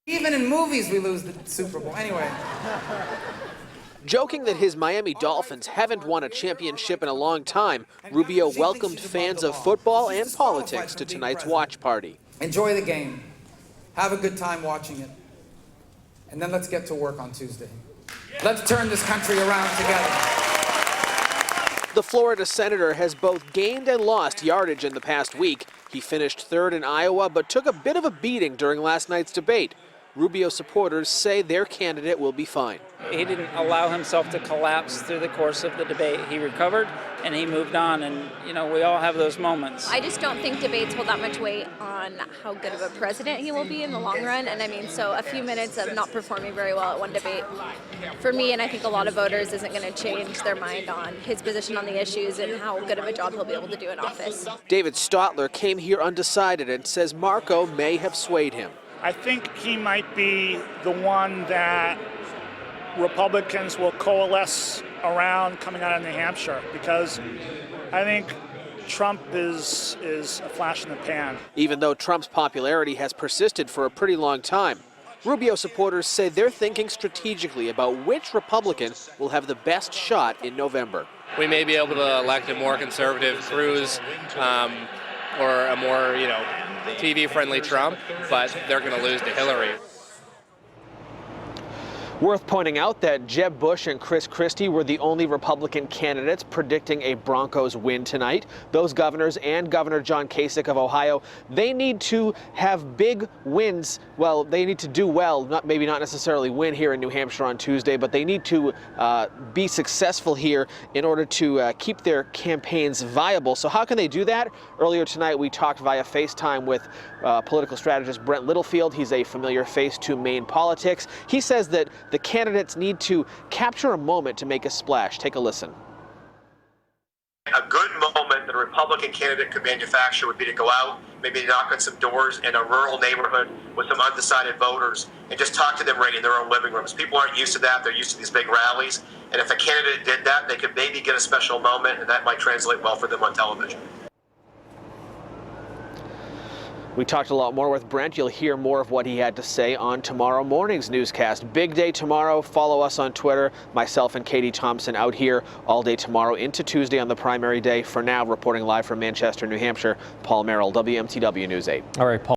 Even in movies, we lose the Super Bowl. Anyway. Joking that his Miami Dolphins haven't won a championship in a long time, Rubio welcomed fans of football and politics to tonight's watch party. Enjoy the game. Have a good time watching it. And then let's get to work on Tuesday. Let's turn this country around together. The Florida senator has both gained and lost yardage in the past week. He finished third in Iowa, but took a bit of a beating during last night's debate. Rubio supporters say their candidate will be fine. He didn't allow himself to collapse through the course of the debate. He recovered and he moved on, and we all have those moments. I just don't think debates hold that much weight on how good of a president he will be in the long run. And so a few minutes of not performing very well at one debate, for me and I think a lot of voters, isn't going to change their mind on his position on the issues and how good of a job he'll be able to do in office. David Stotler came here undecided and says Marco may have swayed him. I think he might be the one that Republicans will coalesce around coming out of New Hampshire, because I think Trump is a flash in the pan. Even though Trump's popularity has persisted for a pretty long time, Rubio supporters say they're thinking strategically about which Republican will have the best shot in November. We may be able to elect a more conservative Cruz or a more, TV-friendly Trump, but they're going to lose to Hillary. Worth pointing out that Jeb Bush and Chris Christie were the only Republican candidates predicting a Broncos win tonight. Those governors and Governor John Kasich of Ohio, they need to have big wins. Well, they need to do well, maybe not necessarily win here in New Hampshire on Tuesday, but they need to be successful here in order to keep their campaigns viable. So how can they do that? Earlier tonight, we talked via FaceTime with political strategist Brent Littlefield. He's a familiar face to Maine politics. He says that the candidates need to capture a moment to make a splash. Take a listen. A good moment that a Republican candidate could manufacture would be to go out, maybe knock on some doors in a rural neighborhood with some undecided voters and just talk to them right in their own living rooms. People aren't used to that. They're used to these big rallies. And if a candidate did that, they could maybe get a special moment, and that might translate well for them on television. We talked a lot more with Brent. You'll hear more of what he had to say on tomorrow morning's newscast. Big day tomorrow. Follow us on Twitter. Myself and Katie Thompson out here all day tomorrow into Tuesday on the primary day. For now, reporting live from Manchester, New Hampshire, Paul Merrill, WMTW News 8. All right, Paul.